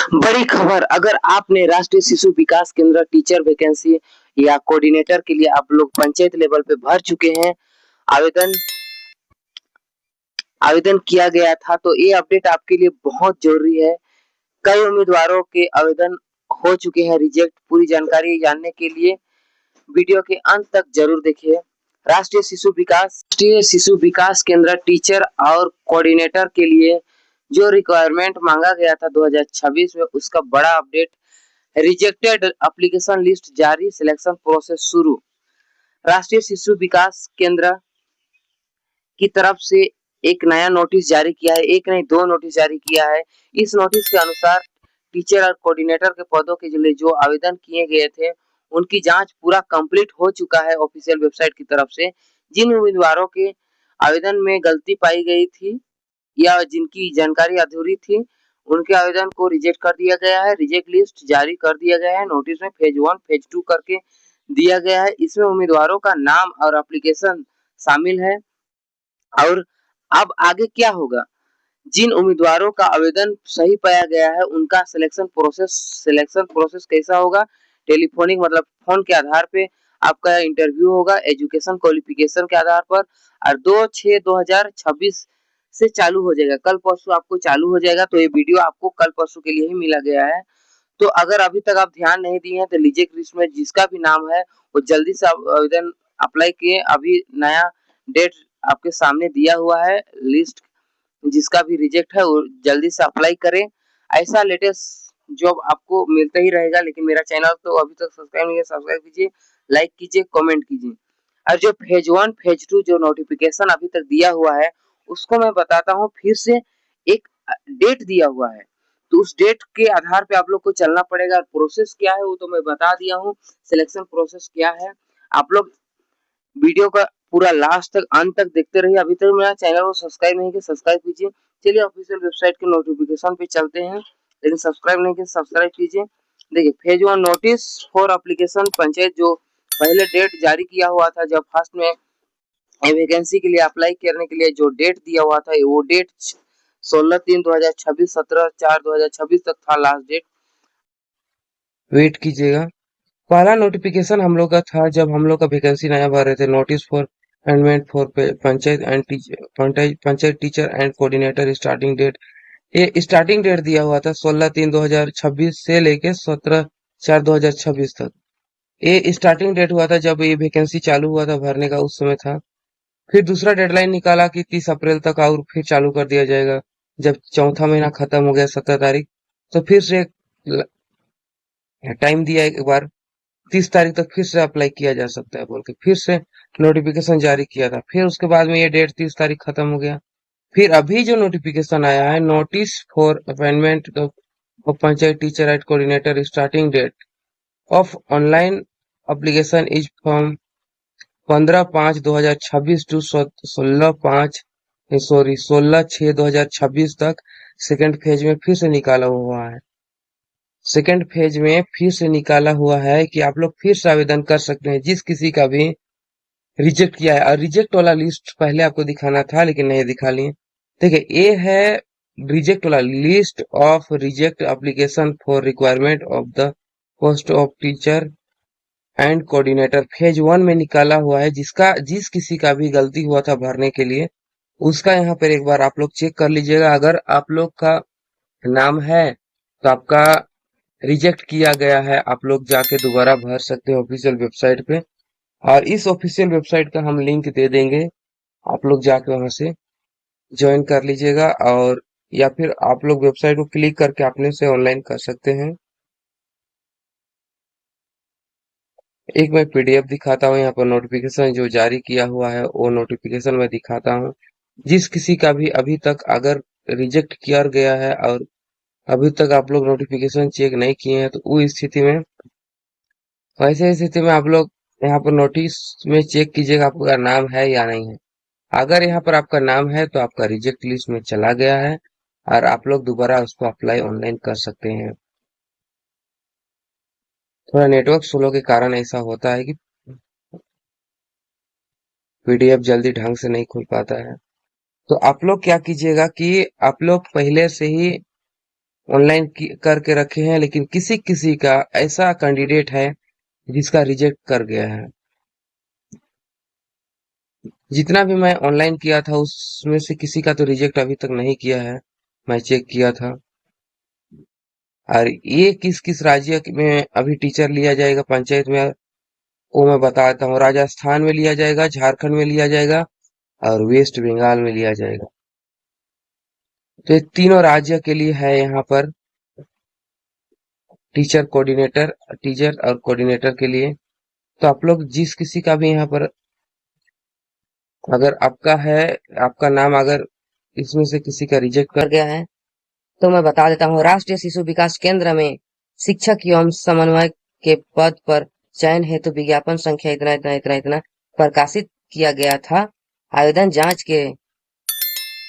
बड़ी खबर, अगर आपने राष्ट्रीय शिशु विकास केंद्र टीचर वैकेंसी या कोऑर्डिनेटर के लिए आप लोग पंचायत लेवल पे भर चुके हैं, आवेदन आवेदन किया गया था, तो ये अपडेट आपके लिए बहुत जरूरी है। कई उम्मीदवारों के आवेदन हो चुके हैं रिजेक्ट। पूरी जानकारी जानने के लिए वीडियो के अंत तक जरूर देखिए। राष्ट्रीय शिशु विकास केंद्र टीचर और कोऑर्डिनेटर के लिए जो रिक्वायरमेंट मांगा गया था 2026 में, उसका बड़ा अपडेट। रिजेक्टेड एप्लीकेशन लिस्ट जारी, सिलेक्शन प्रोसेस शुरू। राष्ट्रीय शिशु विकास केंद्र की तरफ से एक नया नोटिस जारी किया है, एक नहीं दो नोटिस जारी किया है। इस नोटिस के अनुसार टीचर और कोऑर्डिनेटर के पदों के लिए जो आवेदन किए गए थे, उनकी जांच पूरा कंप्लीट हो चुका है ऑफिशियल वेबसाइट की तरफ से। जिन उम्मीदवारों के आवेदन में गलती पाई गई थी या जिनकी जानकारी अधूरी थी, उनके आवेदन को रिजेक्ट कर दिया गया है। रिजेक्ट लिस्ट जारी कर दिया गया है। नोटिस में फेज 1 फेज 2 करके दिया गया है। इसमें उम्मीदवारों का नाम और एप्लीकेशन शामिल है। और अब आगे क्या होगा, जिन उम्मीदवारों का आवेदन सही पाया गया है, उनका सिलेक्शन प्रोसेस कैसा होगा। टेलीफोनिक मतलब फोन के आधार पे आपका इंटरव्यू होगा, एजुकेशन क्वालिफिकेशन के आधार पर। और 2/6/2026 से चालू हो जाएगा, कल परसों आपको चालू हो जाएगा। तो ये वीडियो आपको कल परसों के लिए ही मिला गया है। तो अगर अभी तक आप ध्यान नहीं दिए हैं, तो रिजेक्ट लिस्ट में जिसका भी नाम है वो जल्दी से आवेदन अप्लाई किए। अभी नया डेट आपके सामने दिया हुआ है लिस्ट, जिसका भी रिजेक्ट है वो जल्दी से अप्लाई करें। ऐसा लेटेस्ट जॉब आपको मिलता ही रहेगा। लेकिन मेरा चैनल तो अभी तक सब्सक्राइब नहीं है, सब्सक्राइब कीजिए, लाइक कीजिए, कमेंट कीजिए। और जो फेज 1 फेज 2 जो नोटिफिकेशन अभी तक दिया हुआ है, उसको मैं बताता हूँ फिर से। एक डेट दिया हुआ है, तो उस डेट के आधार पे आप लोग को चलना पड़ेगा। प्रोसेस क्या है वो तो मैं बता दिया हूँ, सिलेक्शन प्रोसेस क्या है। आप लोग वीडियो का पूरा लास्ट तक अंत तक देखते रहिए। अभी तक मेरा चैनल को सब्सक्राइब नहीं किया, सब्सक्राइब कीजिए। चलिए ऑफिशियल वेबसाइट के नोटिफिकेशन पे चलते हैं, लेकिन सब्सक्राइब नहीं किया सब्सक्राइब कीजिए। देखिए phase 1 notice for application panchayat, जो पहले डेट जारी किया हुआ था, जब फर्स्ट में वैकेंसी के लिए अप्लाई करने के लिए जो डेट दिया हुआ था, वो डेट 16/3/2026, 17/4/2026 तक था लास्ट डेट। वेट कीजिएगा। पहला नोटिफिकेशन हम लोग का था जब हम लोग का वैकेंसी नया भर रहे थे, notice for appointment for panchayat teacher and coordinator starting date. ये स्टार्टिंग डेट दिया हुआ था 16/3/2026 से लेके 17/4/2026 तक। ये स्टार्टिंग डेट हुआ था जब ये वैकेंसी चालू हुआ था भरने का, उस समय था। फिर दूसरा डेडलाइन निकाला कि 30 अप्रैल तक और फिर चालू कर दिया जाएगा। जब चौथा महीना खत्म हो गया 17 तारीख, तो फिर से टाइम दिया एक बार, 30 तारीख तक फिर से अप्लाई किया जा सकता है बोल के फिर से नोटिफिकेशन जारी किया था। फिर उसके बाद में ये डेट 30 तारीख खत्म हो गया। फिर अभी जो नोटिफिकेशन आया है, notice for appointment of panchayat teacher at coordinator starting date of online application is from 15/5/2026 to 16/6/2026 तक। सेकेंड फेज में फिर से निकाला हुआ है। सेकेंड फेज में फिर से निकाला हुआ है कि आप लोग फिर से आवेदन कर सकते हैं, जिस किसी का भी रिजेक्ट किया है। और रिजेक्ट वाला लिस्ट पहले आपको दिखाना था लेकिन नहीं दिखा लिए। देखिए ये है रिजेक्ट वाला list of reject application for requirement of the post of teacher and coordinator. Phase 1 में निकाला हुआ है, जिस किसी का भी गलती हुआ था भरने के लिए, उसका यहाँ पर एक बार आप लोग चेक कर लीजिएगा। अगर आप लोग का नाम है तो आपका रिजेक्ट किया गया है, आप लोग जाके दोबारा भर सकते हैं ऑफिशियल वेबसाइट पे। और इस ऑफिशियल वेबसाइट का हम लिंक दे देंगे, आप लोग जाके वहां से ज्वाइन कर लीजिएगा। और या फिर आप लोग वेबसाइट को क्लिक करके अपने से ऑनलाइन कर सकते हैं। एक मैं पीडीएफ दिखाता हूँ, यहाँ पर नोटिफिकेशन जो जारी किया हुआ है वो नोटिफिकेशन मैं दिखाता हूँ। जिस किसी का भी अभी तक अगर रिजेक्ट किया गया है और अभी तक आप लोग नोटिफिकेशन चेक नहीं किए हैं, तो उस स्थिति में, वैसे स्थिति में आप लोग यहाँ पर नोटिस में चेक कीजिएगा आपका नाम है या नहीं है। अगर यहाँ पर आपका नाम है तो आपका रिजेक्ट लिस्ट में चला गया है और आप लोग दोबारा उसको अप्लाई ऑनलाइन कर सकते हैं। थोड़ा नेटवर्क स्लो के कारण ऐसा होता है कि पीडीएफ जल्दी ढंग से नहीं खुल पाता है। तो आप लोग क्या कीजिएगा कि आप लोग पहले से ही ऑनलाइन करके रखे हैं, लेकिन किसी किसी का ऐसा कैंडिडेट है जिसका रिजेक्ट कर गया है। जितना भी मैं ऑनलाइन किया था उसमें से किसी का तो रिजेक्ट अभी तक नहीं किया है, मैं चेक किया था। और ये किस किस राज्य में अभी टीचर लिया जाएगा पंचायत में, वो मैं बताता हूँ। राजस्थान में लिया जाएगा, झारखंड में लिया जाएगा और वेस्ट बंगाल में लिया जाएगा। तो ये तीनों राज्य के लिए है यहाँ पर टीचर और कोऑर्डिनेटर के लिए। तो आप लोग जिस किसी का भी यहाँ पर अगर आपका है, आपका नाम अगर इसमें से किसी का रिजेक्ट कर गया है, तो मैं बता देता हूँ। राष्ट्रीय शिशु विकास केंद्र में शिक्षक एवं समन्वयक के पद पर चयन हेतु विज्ञापन संख्या इतना इतना इतना इतना प्रकाशित किया गया था। आवेदन जांच के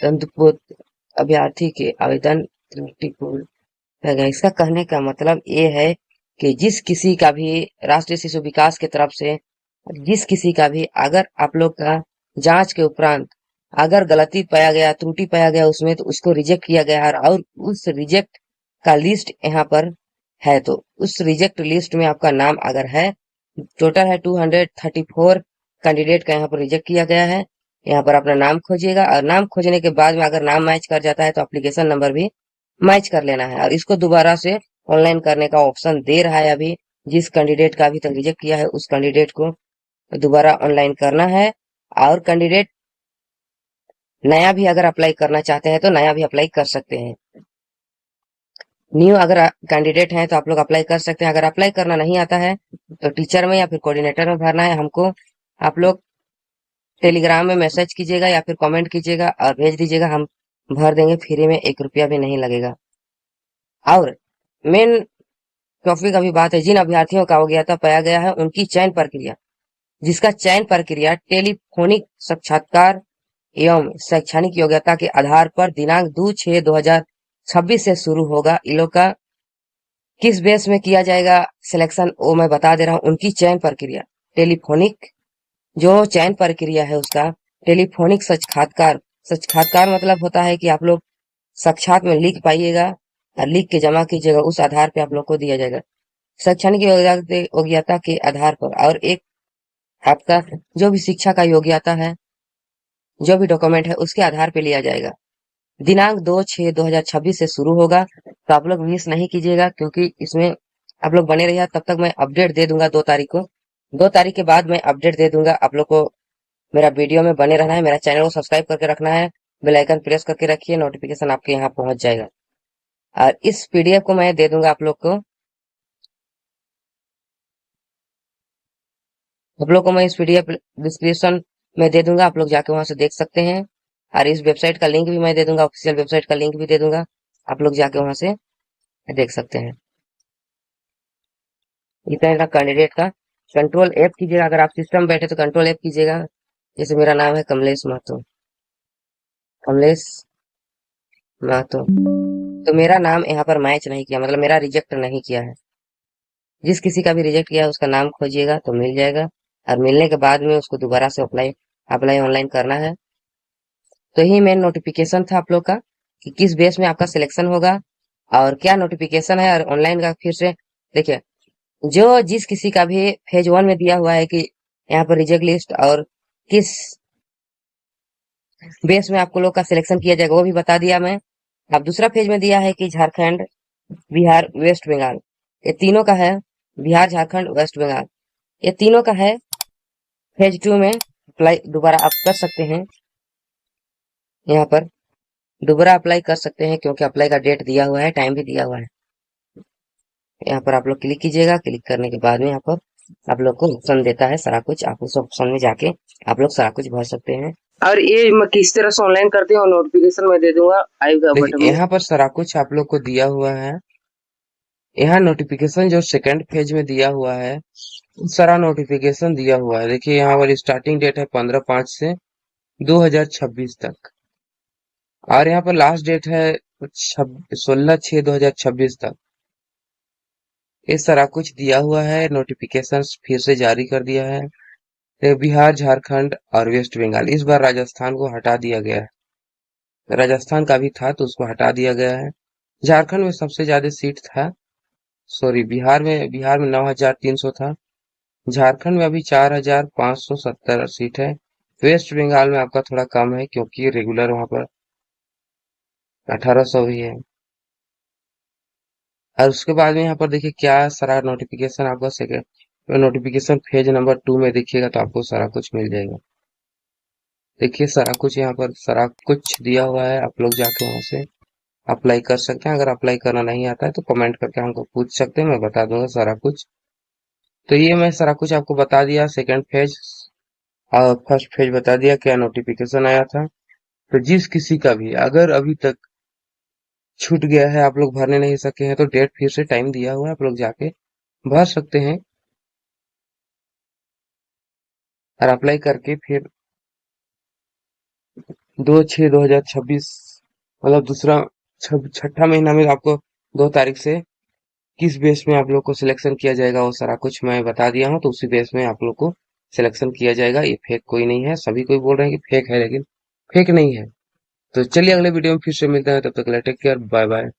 दंतपुत्र अभ्यर्थी के आवेदन त्रुटिपूर्ण है। इसका कहने का मतलब ये है कि जिस किसी का भी राष्ट्रीय शिशु विकास की तरफ से जिस किसी का भी अगर आप लोग का जांच के उपरांत अगर गलती पाया गया, त्रुटि पाया गया उसमें, तो उसको रिजेक्ट किया गया है और उस रिजेक्ट का लिस्ट यहाँ पर है। तो उस रिजेक्ट लिस्ट में आपका नाम अगर है, टोटल है 234 कैंडिडेट का यहाँ पर रिजेक्ट किया गया है। यहाँ पर अपना नाम खोजिएगा और नाम खोजने के बाद में अगर नाम मैच कर जाता है तो एप्लीकेशन नंबर भी मैच कर लेना है और इसको दोबारा से ऑनलाइन करने का ऑप्शन दे रहा है। अभी जिस कैंडिडेट का अभी तक रिजेक्ट किया है उस कैंडिडेट को दोबारा ऑनलाइन करना है। और कैंडिडेट नया भी अगर अप्लाई करना चाहते हैं तो नया भी अप्लाई कर सकते हैं। न्यू अगर कैंडिडेट हैं तो आप लोग अप्लाई कर सकते हैं। अगर अप्लाई करना नहीं आता है तो टीचर में या फिर कोऑर्डिनेटर में भरना है हमको। आप लोग टेलीग्राम में मैसेज कीजिएगा या फिर कमेंट कीजिएगा और भेज दीजिएगा, हम भर देंगे फ्री में, 1 रुपया भी नहीं लगेगा। और मेन टॉपिक अभी बात है जिन अभ्यर्थियों का योग्यता पाया गया है उनकी चयन प्रक्रिया, जिसका चयन प्रक्रिया टेलीफोनिक साक्षात्कार एवं शैक्षणिक योग्यता के आधार पर दिनांक 2/6/2026 से शुरू होगा। इन लोग का किस बेस में किया जाएगा सिलेक्शन, वो मैं बता दे रहा हूँ। उनकी चयन प्रक्रिया टेलीफोनिक, जो चयन प्रक्रिया है उसका टेलीफोनिक साक्षात्कार। साक्षात्कार मतलब होता है कि आप लोग साक्षात में लिख पाइएगा और लिख के जमा कीजिएगा, उस आधार पे आप लोग को दिया जाएगा शैक्षणिक योग्यता के आधार पर। और एक आपका जो भी शिक्षा का योग्यता है, जो भी डॉक्यूमेंट है उसके आधार पे लिया जाएगा। दिनांक 2/6/2026 से शुरू होगा, तो आप लोग मिस नहीं कीजिएगा क्योंकि इसमें आप लोग बने रहिए। तब तक मैं अपडेट दे दूंगा 2 तारीख को। 2 तारीख के बाद मैं अपडेट दे दूंगा। आप लोग को मेरा वीडियो में बने रहना है, मेरा चैनल को सब्सक्राइब करके रखना है, बेल आइकन प्रेस करके रखिए, नोटिफिकेशन आपके यहाँ पहुंच जाएगा। और इस पीडीएफ को मैं दे दूंगा आप लोग को। आप लोग को मैं इस पीडीएफ डिस्क्रिप्शन में दे दूंगा, आप लोग जाके वहां से देख सकते हैं। और इस वेबसाइट का लिंक भी मैं दे दूंगा, ऑफिशियल वेबसाइट का लिंक भी दे दूंगा, आप लोग जाके वहां से देख सकते हैं। इतना था कैंडिडेट का। कंट्रोल एफ कीजिएगा, अगर आप सिस्टम में बैठे तो कंट्रोल एफ कीजिएगा। जैसे मेरा नाम है कमलेश महतो, कमलेश महतो, तो मेरा नाम यहाँ पर मैच नहीं किया, मतलब मेरा रिजेक्ट नहीं किया है। जिस किसी का भी रिजेक्ट किया है उसका नाम खोजिएगा तो मिल जाएगा और मिलने के बाद में उसको दोबारा से अप्लाई अप्लाई ऑनलाइन करना है। तो यही मेन नोटिफिकेशन था आप लोग का कि किस बेस में आपका सिलेक्शन होगा और क्या नोटिफिकेशन है। और ऑनलाइन का फिर से देखिए, जो जिस किसी का भी फेज 1 में दिया हुआ है कि यहाँ पर रिजेक्ट लिस्ट और किस बेस में आपको लोग का सिलेक्शन किया जाएगा वो भी बता दिया मैं। अब दूसरा फेज में दिया है कि झारखंड, बिहार, वेस्ट बंगाल, ये तीनों का है। बिहार, झारखंड, वेस्ट बंगाल, ये तीनों का है। फेज 2 में अप्लाई दोबारा आप कर सकते हैं, यहाँ पर दोबारा अप्लाई कर सकते हैं क्योंकि अप्लाई का डेट दिया हुआ है, टाइम भी दिया हुआ है। यहाँ पर आप लोग क्लिक कीजिएगा, क्लिक करने के बाद में यहाँ पर आप लोग को ऑप्शन देता है सारा कुछ, आप उस ऑप्शन में जाके आप लोग सारा कुछ भर सकते हैं। और ये मैं किस तरह से ऑनलाइन करते हैं और नोटिफिकेशन में दे दूंगा आएगा बटन देखिए में। यहाँ पर सारा कुछ आप लोग को दिया हुआ है। यहाँ नोटिफिकेशन जो सेकंड पेज में दिया हुआ है सारा नोटिफिकेशन दिया हुआ है। देखिए यहाँ पर स्टार्टिंग डेट है 15/5 से 2026 तक और यहाँ पर लास्ट डेट है 16/6/2026 तक। ये सारा कुछ दिया हुआ है। नोटिफिकेशन फिर से जारी कर दिया है। बिहार, झारखंड और वेस्ट बंगाल, इस बार राजस्थान को हटा दिया गया है। राजस्थान का भी था तो उसको हटा दिया गया है। झारखंड में सबसे ज्यादा सीट था, सॉरी बिहार में 9,300 था। झारखंड में अभी 4,570 सीट है। वेस्ट बंगाल में आपका थोड़ा कम है क्योंकि रेगुलर वहां पर 1,800 ही है। और उसके बाद में यहाँ पर देखिए क्या सारा नोटिफिकेशन आपका सेकेंड नोटिफिकेशन पेज नंबर 2 में देखिएगा तो आपको सारा कुछ मिल जाएगा। देखिए सारा कुछ यहाँ पर सारा कुछ दिया हुआ है, आप लोग जाके वहां से अप्लाई कर सकते हैं। अगर अप्लाई करना नहीं आता है तो कमेंट करके हमको पूछ सकते हैं, मैं बता दूंगा सारा कुछ। तो ये मैं सारा कुछ आपको बता दिया, सेकंड फेज और फर्स्ट फेज बता दिया क्या नोटिफिकेशन आया था। तो जिस किसी का भी अगर अभी तक छूट गया है, आप लोग भरने नहीं सके हैं, तो डेट फिर से टाइम दिया हुआ है, आप लोग जाके भर सकते हैं और अप्लाई करके फिर 2/6/2026 मतलब दूसरा छठा महीना में आपको 2 तारीख से किस बेस में आप लोग को सिलेक्शन किया जाएगा वो सारा कुछ मैं बता दिया हूँ। तो उसी बेस में आप लोग को सिलेक्शन किया जाएगा। ये फेक कोई नहीं है, सभी कोई बोल रहे हैं कि फेक है लेकिन फेक नहीं है। तो चलिए अगले वीडियो में फिर से मिलते हैं, तब तक के लिए टेक केयर, बाय बाय।